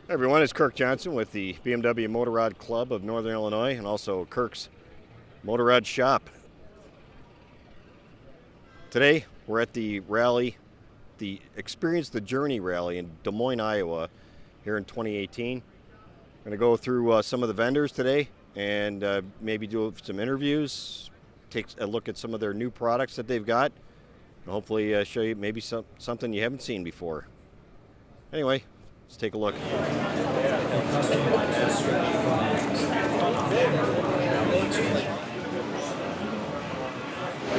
Hey everyone, it's Kirk Johnson with the BMW Motorrad Club of Northern Illinois and also Kirk's Motorrad Shop. Today we're at the rally, the Experience the Journey rally in Des Moines, Iowa here in 2018. We're going to go through some of the vendors today and maybe do some interviews, take a look at some of their new products that they've got, and hopefully show you maybe something you haven't seen before. Anyway, let's take a look.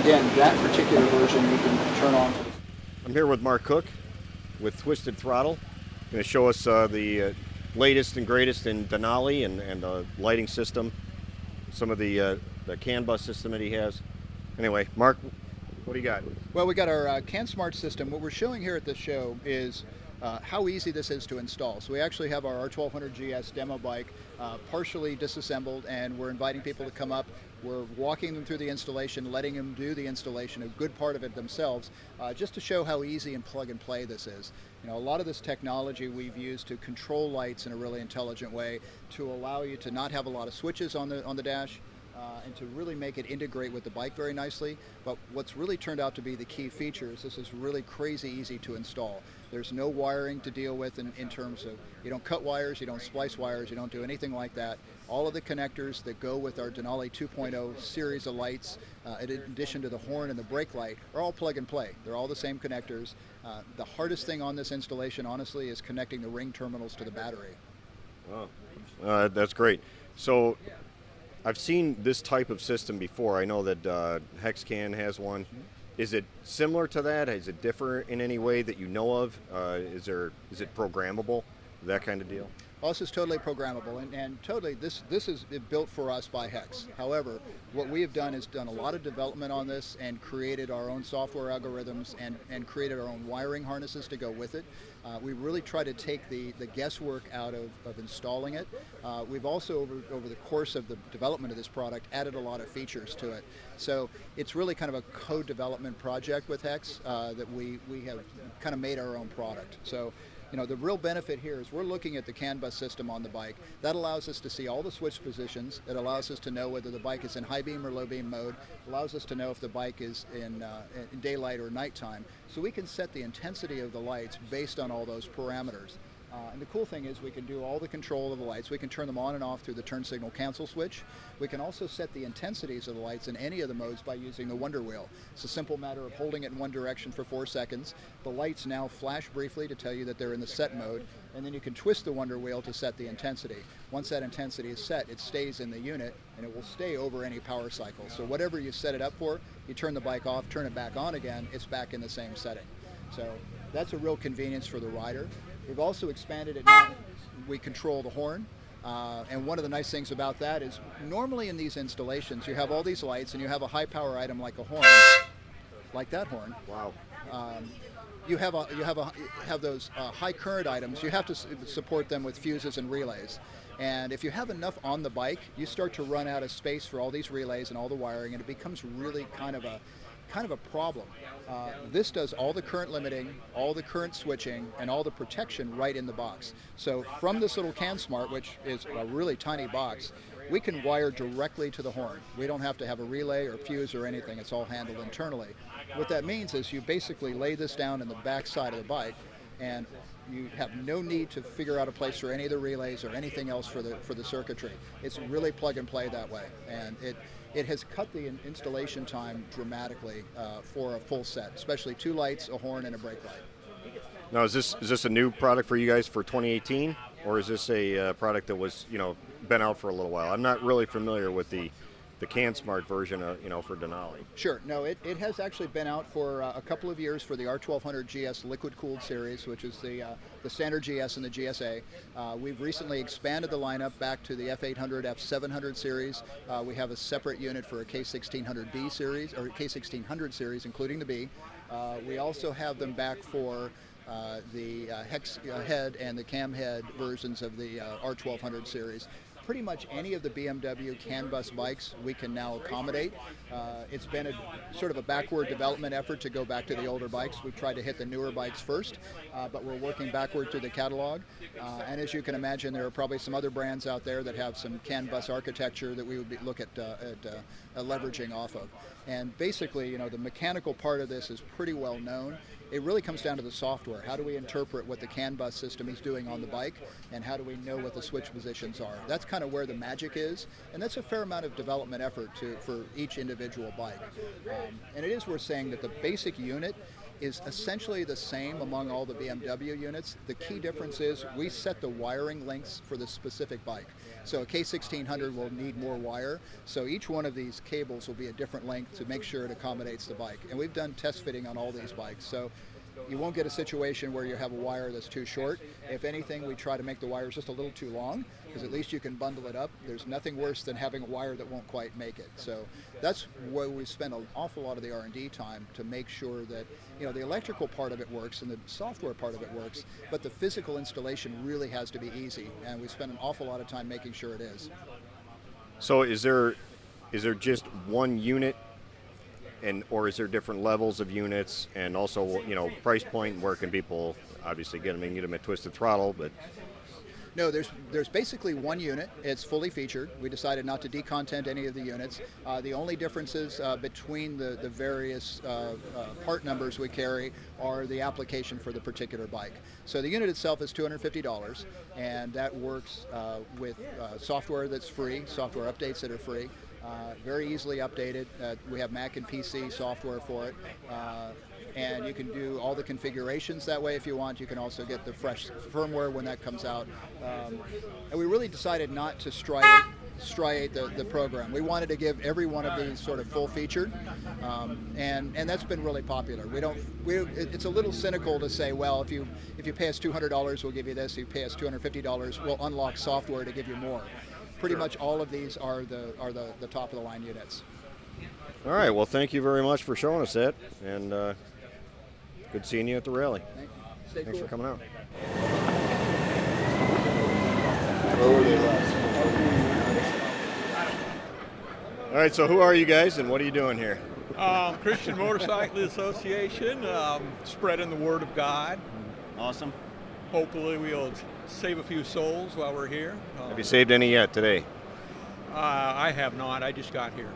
Again, that particular version you can turn on. I'm here with Mark Cook with Twisted Throttle. Going to show us the latest and greatest in Denali and the lighting system, some of the CAN bus system that he has. Anyway, Mark, what do you got? Well, we got our CAN Smart system. What we're showing here at this show is how easy this is to install. So we actually have our R1200 GS demo bike partially disassembled, and we're inviting people to come up. We're walking them through the installation, letting them do the installation, a good part of it themselves, just to show how easy and plug and play this is. You know, a lot of this technology we've used to control lights in a really intelligent way, to allow you to not have a lot of switches on the dash, and to really make it integrate with the bike very nicely. But what's really turned out to be the key feature is this is really crazy easy to install. There's no wiring to deal with in terms of, you don't cut wires, you don't splice wires, you don't do anything like that. All of the connectors that go with our Denali 2.0 series of lights, in addition to the horn and the brake light, are all plug and play. They're all the same connectors. The hardest thing on this installation, honestly, is connecting the ring terminals to the battery. Wow, that's great. So I've seen this type of system before. I know that HexCan has one. Is it similar to that? Is it different in any way that you know of? Is it programmable? That kind of deal? Well, this is totally programmable, and totally this is built for us by Hex. However, what we have done is done a lot of development on this and created our own software algorithms and created our own wiring harnesses to go with it. We really try to take the guesswork out of installing it. We've also, over the course of the development of this product, added a lot of features to it. So it's really kind of a co-development project with Hex that we have kind of made our own product. So, you know, the real benefit here is we're looking at the CAN bus system on the bike. That allows us to see all the switch positions. It allows us to know whether the bike is in high beam or low beam mode. It allows us to know if the bike is in daylight or nighttime. So we can set the intensity of the lights based on all those parameters. And the cool thing is we can do all the control of the lights. We can turn them on and off through the turn signal cancel switch. We can also set the intensities of the lights in any of the modes by using the Wonder Wheel. It's a simple matter of holding it in one direction for 4 seconds. The lights now flash briefly to tell you that they're in the set mode, and then you can twist the Wonder Wheel to set the intensity. Once that intensity is set, it stays in the unit, and it will stay over any power cycle. So whatever you set it up for, you turn the bike off, turn it back on again, it's back in the same setting. So that's a real convenience for the rider. We've also expanded it now. We control the horn. And one of the nice things about that is normally in these installations, you have all these lights and you have a high power item like a horn, like that horn. Wow. You have those high current items. You have to support them with fuses and relays. And if you have enough on the bike, you start to run out of space for all these relays and all the wiring, and it becomes really kind of a problem. This does all the current limiting, all the current switching, and all the protection right in the box. So from this little CAN Smart, which is a really tiny box, we can wire directly to the horn. We don't have to have a relay or fuse or anything. It's all handled internally. What that means is you basically lay this down in the back side of the bike, and you have no need to figure out a place for any of the relays or anything else for the circuitry. It's really plug and play that way, and it has cut the installation time dramatically for a full set, especially 2 lights, a horn, and a brake light. Now, is this a new product for you guys for 2018, or is this a product that was been out for a little while? I'm not really familiar with the CAN Smart version, for Denali. Sure. No, it has actually been out for a couple of years for the R1200 GS liquid-cooled series, which is the standard GS and the GSA. We've recently expanded the lineup back to the F800, F700 series. We have a separate unit for a K1600B series, or K1600 series, including the B. We also have them back for the hex head and the cam head versions of the R1200 series. pretty much any of the BMW CAN bus bikes we can now accommodate. It's been a sort of a backward development effort to go back to the older bikes. We've tried to hit the newer bikes first, but we're working backward through the catalog. And as you can imagine, there are probably some other brands out there that have some CAN bus architecture that we would look at leveraging off of. And basically, the mechanical part of this is pretty well known. It really comes down to the software. How do we interpret what the CAN bus system is doing on the bike, and how do we know what the switch positions are? That's kind of where the magic is, and that's a fair amount of development effort for each individual bike. And it is worth saying that the basic unit is essentially the same among all the BMW units. The key difference is we set the wiring lengths for the specific bike. So a K1600 will need more wire, so each one of these cables will be a different length to make sure it accommodates the bike. And we've done test fitting on all these bikes, so you won't get a situation where you have a wire that's too short. If anything, we try to make the wires just a little too long, because at least you can bundle it up. There's nothing worse than having a wire that won't quite make it. So that's where we spend an awful lot of the R&D time to make sure that the electrical part of it works and the software part of it works, but the physical installation really has to be easy, and we spend an awful lot of time making sure it is. So is there just one unit, or is there different levels of units, and also price point? Where can people obviously get them? Get them at Twisted Throttle, but no, there's basically one unit. It's fully featured. We decided not to decontent any of the units. The only differences between the various part numbers we carry are the application for the particular bike. So the unit itself is $250, and that works with software that's free, software updates that are free. Very easily updated. We have Mac and PC software for it. And you can do all the configurations that way if you want. You can also get the fresh firmware when that comes out. And we really decided not to striate the program. We wanted to give every one of these sort of full featured, and that's been really popular. It's a little cynical to say, well, if you pay us $200, we'll give you this. If you pay us $250, we'll unlock software to give you more. Pretty much all of these are the top of the line units. All right. Well, thank you very much for showing us that, and good seeing you at the rally. Thanks for coming out. All right. So who are you guys, and what are you doing here? Christian Motorcycle Association, spreading the word of God. Awesome. Hopefully we'll save a few souls while we're here. Have you saved any yet today? I have not. I just got here.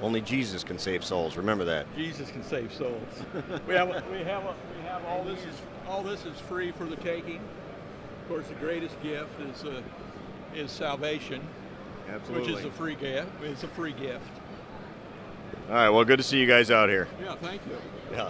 Only Jesus can save souls. Remember that. Jesus can save souls. we have all this is free for the taking. Of course, the greatest gift is salvation. Absolutely. Which is a free gift. It's a free gift. All right. Well, good to see you guys out here. Yeah. Thank you. Yeah.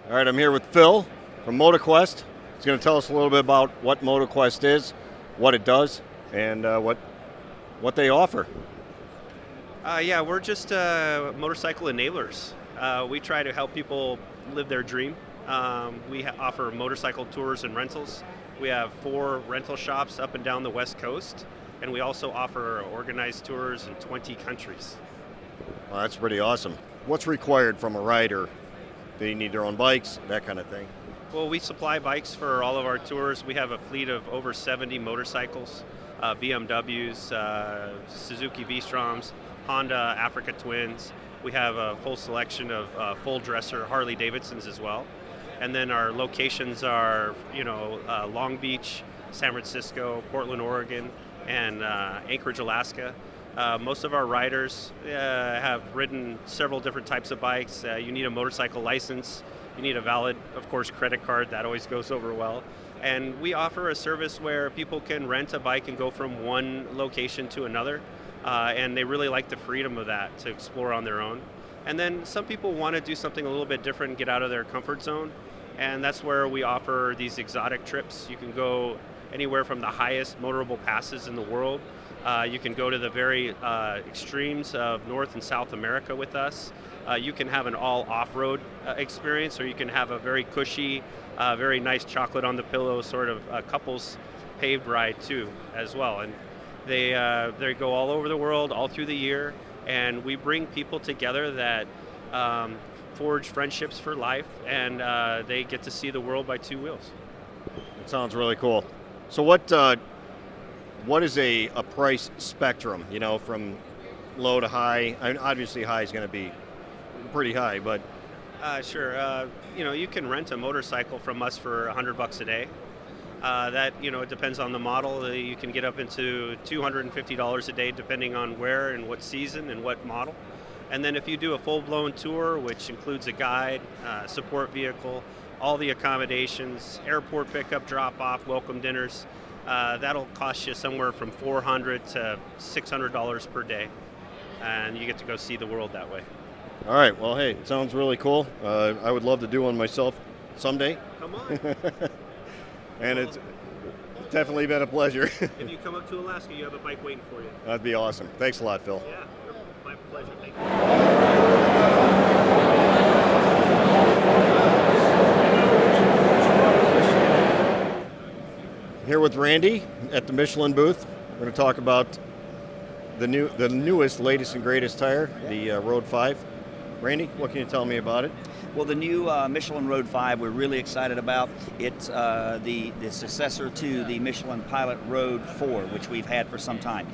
All right, I'm here with Phil from MotorQuest. He's going to tell us a little bit about what MotorQuest is, what it does, and what they offer. Yeah, we're just motorcycle enablers. We try to help people live their dream. We offer motorcycle tours and rentals. We have 4 rental shops up and down the West Coast, and we also offer organized tours in 20 countries. Well, that's pretty awesome. What's required from a rider? They need their own bikes, that kind of thing. Well, we supply bikes for all of our tours. We have a fleet of over 70 motorcycles, BMWs, Suzuki V-Stroms, Honda Africa Twins. We have a full selection of full dresser Harley Davidsons as well. And then our locations are, Long Beach, San Francisco, Portland, Oregon, and Anchorage, Alaska. Most of our riders have ridden several different types of bikes. You need a motorcycle license. You need a valid, of course, credit card. That always goes over well. And we offer a service where people can rent a bike and go from one location to another. And they really like the freedom of that to explore on their own. And then some people want to do something a little bit different and get out of their comfort zone. And that's where we offer these exotic trips. You can go anywhere from the highest motorable passes in the world. You can go to the very extremes of North and South America with us. You can have an all off-road experience, or you can have a very cushy, very nice chocolate on the pillow sort of couples paved ride too as well. And They go all over the world, all through the year, and we bring people together that forge friendships for life, and they get to see the world by two wheels. It sounds really cool. So what is a price spectrum, from low to high? I mean, obviously high is going to be pretty high, but Sure. You can rent a motorcycle from us for $100 a day. That it depends on the model. You can get up into $250 a day, depending on where and what season and what model. And then if you do a full-blown tour, which includes a guide, support vehicle, all the accommodations, airport pickup, drop-off, welcome dinners, that'll cost you somewhere from $400 to $600 per day, and you get to go see the world that way. all right. Well, hey, it sounds really cool. I would love to do one myself someday. Come on. And it's definitely been a pleasure. If you come up to Alaska, you have a bike waiting for you. That'd be awesome. Thanks a lot, Phil. Yeah, my pleasure. Thank you. Here with Randy at the Michelin booth. We're going to talk about the newest, latest and greatest tire, the Road 5. Randy, what can you tell me about it? Well, the new Michelin Road 5 we're really excited about. It's the successor to the Michelin Pilot Road 4, which we've had for some time.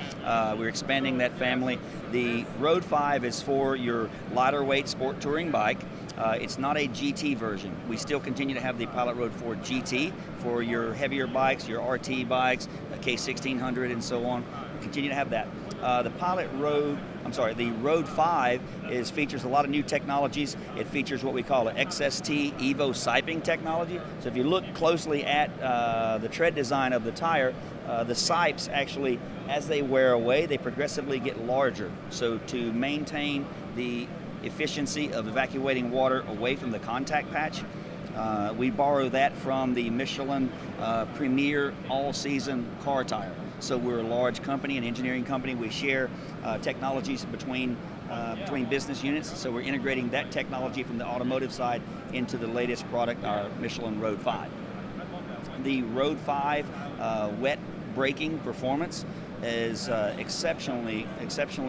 We're expanding that family. The Road 5 is for your lighter weight sport touring bike. It's not a GT version. We still continue to have the Pilot Road 4 GT for your heavier bikes, your RT bikes, K1600 and so on. We continue to have that. The Road 5 features a lot of new technologies. It features what we call an XST Evo siping technology. So if you look closely at the tread design of the tire, the sipes actually, as they wear away, they progressively get larger. So to maintain the efficiency of evacuating water away from the contact patch, we borrow that from the Michelin Premier all-season car tire. So we're a large company, an engineering company. We share technologies between business units. So we're integrating that technology from the automotive side into the latest product, our Michelin Road 5. The Road 5 wet braking performance is exceptionally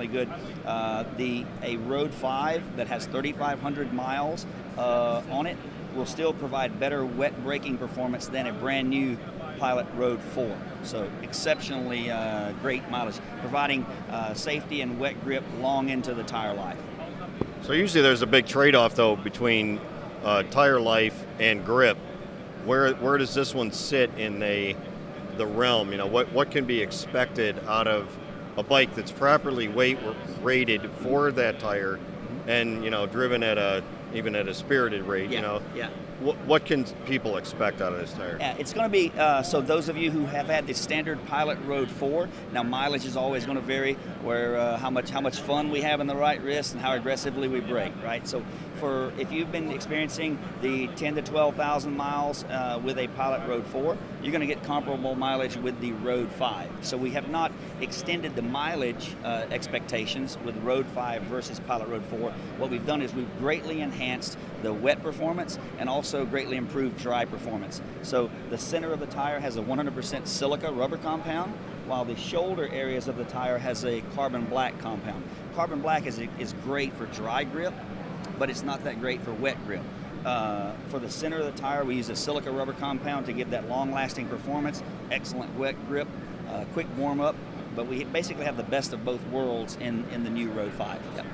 good. A Road 5 that has 3,500 miles on it will still provide better wet braking performance than a brand new Pilot Road 4. So exceptionally great mileage, providing safety and wet grip long into the tire life. So usually there's a big trade-off, though, between tire life and grip. Where does this one sit in the realm? What can be expected out of a bike that's properly weight rated for that tire, and driven even at a spirited rate? Yeah. What can people expect out of this tire? Yeah, it's going to be, so those of you who have had the standard Pilot Road 4, now mileage is always going to vary, where how much fun we have in the right wrist and how aggressively we brake, right? So if you've been experiencing the 10 to 12,000 miles with a Pilot Road 4, you're going to get comparable mileage with the Road 5. So we have not extended the mileage expectations with Road 5 versus Pilot Road 4. What we've done is we've greatly enhanced the wet performance and also greatly improved dry performance. So the center of the tire has a 100% silica rubber compound, while the shoulder areas of the tire has a carbon black compound. Carbon black is great for dry grip, but it's not that great for wet grip. For the center of the tire, we use a silica rubber compound to give that long-lasting performance, excellent wet grip, quick warm-up, but we basically have the best of both worlds in the new Road 5. Yep.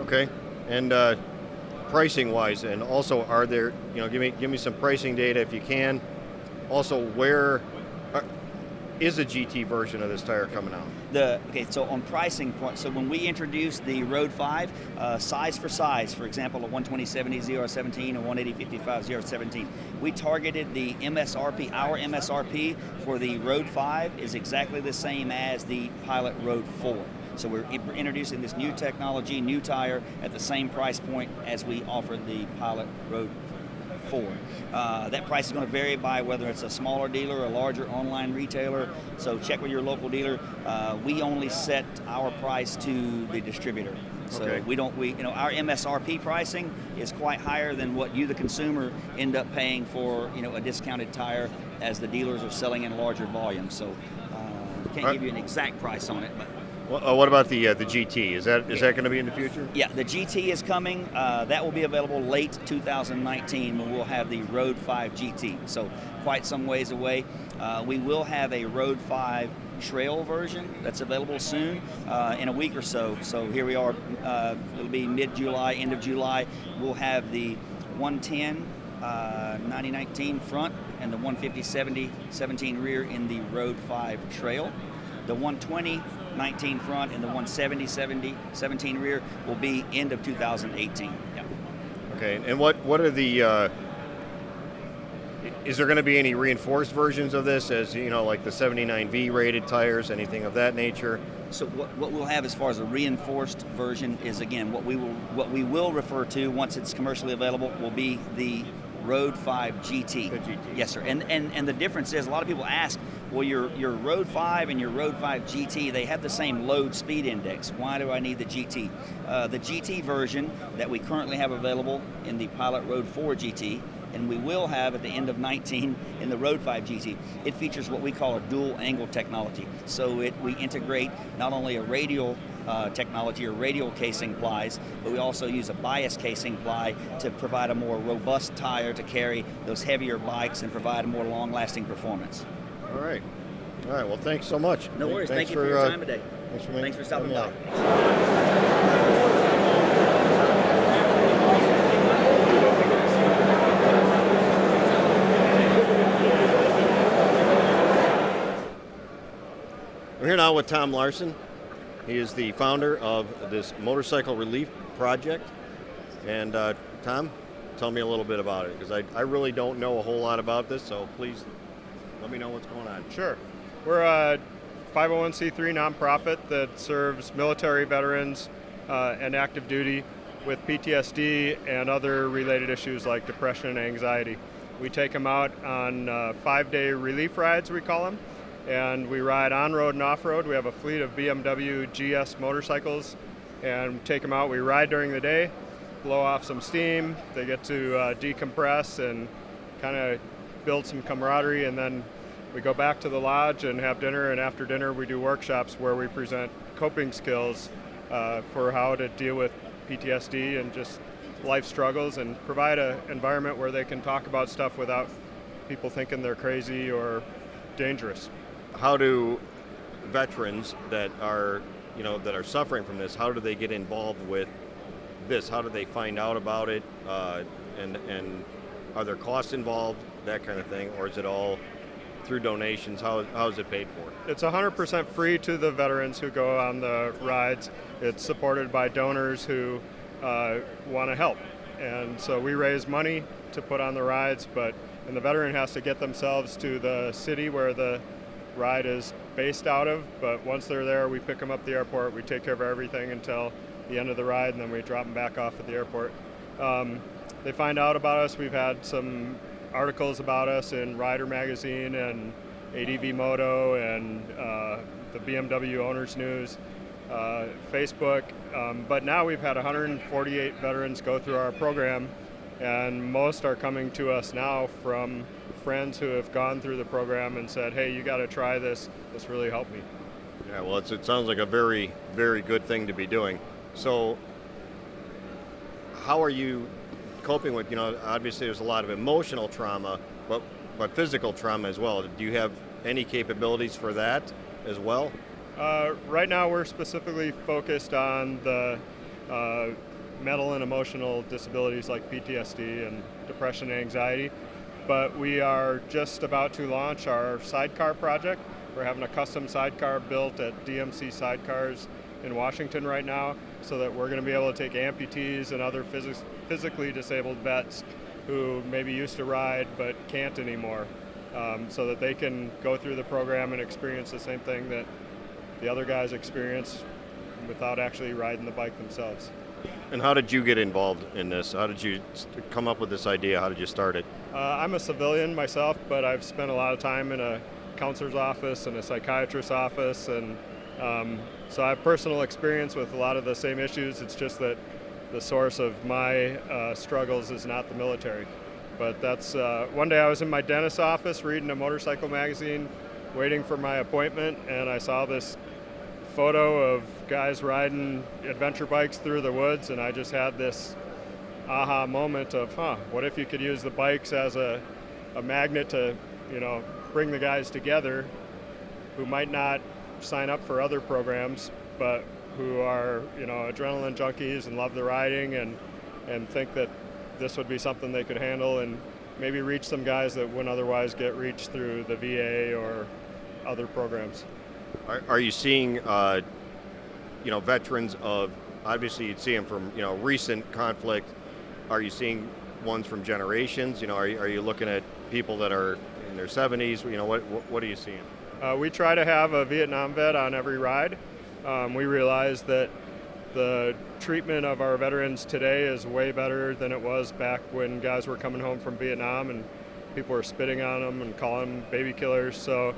Okay, and pricing-wise, and also are there, give me some pricing data if you can. Also, where is a GT version of this tire coming out? So on pricing point, so when we introduced the Road 5, size for size, for example, a 120/70 ZR17 and 180/55 ZR17, we targeted the MSRP. Our MSRP for the Road 5 is exactly the same as the Pilot Road 4. So we're introducing this new technology, new tire, at the same price point as we offered the Pilot Road 4. That price is going to vary by whether it's a smaller dealer or a larger online retailer. So check with your local dealer. We only set our price to the distributor. So okay. Our MSRP pricing is quite higher than what you, the consumer, end up paying for, a discounted tire, as the dealers are selling in larger volumes. So Can't give you an exact price on it, but What about the GT? Is that going to be in the future? yeah, the GT is coming. That will be available late 2019 when we'll have the Road 5 GT. So quite some ways away. We will have a Road 5 Trail version that's available soon in a week or so. So here we are. It'll be mid-July, end of July. We'll have the 110 9019 front and the 150 17 rear in the Road 5 Trail. The 120 19 front and the 170 17 rear will be end of 2018. Yeah. Okay, and what are the is there going to be any reinforced versions of this, as you know, like the 79V rated tires, anything of that nature? So what we'll have as far as a reinforced version is, again, what we will refer to once it's commercially available will be the Road 5 GT. The GT. Yes, sir. And the difference is, a lot of people ask, well, your Road 5 and your Road 5 GT, they have the same load speed index. Why do I need the GT? The GT version that we currently have available in the Pilot Road 4 GT, and we will have at the end of 19 in the Road 5 GT, it features what we call a dual angle technology. So we integrate not only a radial technology or radial casing plies, but we also use a bias casing ply to provide a more robust tire to carry those heavier bikes and provide a more long-lasting performance. All right. Well, thanks so much. No worries. Thank you for your time today. Thanks for stopping by. I'm here now with Tom Larsen. He is the founder of this motorcycle relief project. And Tom, tell me a little bit about it, because I really don't know a whole lot about this, so please let me know what's going on. Sure. We're a 501c3 nonprofit that serves military veterans and active duty with PTSD and other related issues like depression and anxiety. We take them out on 5-day relief rides, we call them, and we ride on-road and off-road. We have a fleet of BMW GS motorcycles and take them out. We ride during the day, blow off some steam. They get to decompress and kind of build some camaraderie, and then we go back to the lodge and have dinner, and after dinner we do workshops where we present coping skills for how to deal with PTSD and just life struggles, and provide an environment where they can talk about stuff without people thinking they're crazy or dangerous. How do veterans that are suffering from this, how do they get involved with this? How do they find out about it? And are there costs involved, that kind of thing, or is it all through donations? How is it paid for? It's 100% free to the veterans who go on the rides. It's supported by donors who want to help. And so we raise money to put on the rides, and the veteran has to get themselves to the city where the ride is based out of. But once they're there, we pick them up at the airport. We take care of everything until the end of the ride, and then we drop them back off at the airport. They find out about us. We've had some articles about us in Rider Magazine and ADV Moto and the BMW Owners News, Facebook. But now we've had 148 veterans go through our program, and most are coming to us now from friends who have gone through the program and said, hey, you got to try this. This really helped me. Yeah, well, it sounds like a very, very good thing to be doing. So how are you coping with, obviously there's a lot of emotional trauma, but physical trauma as well. Do you have any capabilities for that as well? Right now we're specifically focused on the mental and emotional disabilities like PTSD and depression and anxiety, but we are just about to launch our sidecar project. We're having a custom sidecar built at DMC Sidecars in Washington right now, so that we're going to be able to take amputees and other physically disabled vets who maybe used to ride but can't anymore, so that they can go through the program and experience the same thing that the other guys experience without actually riding the bike themselves. And how did you get involved in this? How did you come up with this idea? How did you start it? I'm a civilian myself, but I've spent a lot of time in a counselor's office and a psychiatrist's office, and so I have personal experience with a lot of the same issues. It's just that the source of my struggles is not the military. But that's one day I was in my dentist's office reading a motorcycle magazine, waiting for my appointment, and I saw this photo of guys riding adventure bikes through the woods, and I just had this aha moment of, what if you could use the bikes as a magnet to, bring the guys together who might not sign up for other programs, but who are, adrenaline junkies and love the riding and think that this would be something they could handle and maybe reach some guys that wouldn't otherwise get reached through the VA or other programs. Are you seeing, veterans of, obviously you'd see them from, recent conflict. Are you seeing ones from generations? Are you looking at people that are in their 70s? What are you seeing? We try to have a Vietnam vet on every ride. We realize that the treatment of our veterans today is way better than it was back when guys were coming home from Vietnam and people were spitting on them and calling them baby killers. So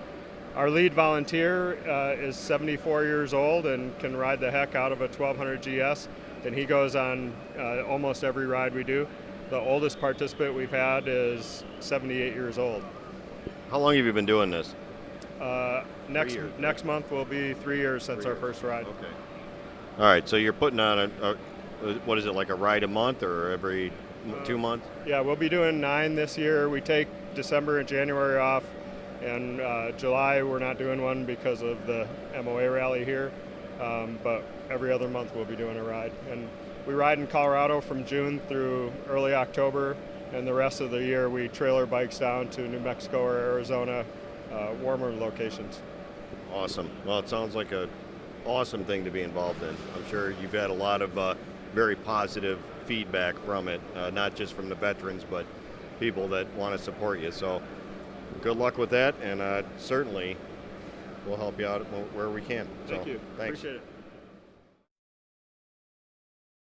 our lead volunteer is 74 years old and can ride the heck out of a 1200 GS, and he goes on almost every ride we do. The oldest participant we've had is 78 years old. How long have you been doing this? Next month will be 3 years since our first ride. Okay. All right, so you're putting on what is it, like a ride a month or every 2 months? Yeah, we'll be doing 9 this year. We take December and January off, and July we're not doing one because of the MOA rally here, but every other month we'll be doing a ride. And we ride in Colorado from June through early October, and the rest of the year we trailer bikes down to New Mexico or Arizona, warmer locations. Awesome. Well, it sounds like a awesome thing to be involved in. I'm sure you've had a lot of very positive feedback from it, not just from the veterans, but people that want to support you. So good luck with that, and certainly we'll help you out where we can. Thank so, you. Thanks. Appreciate it.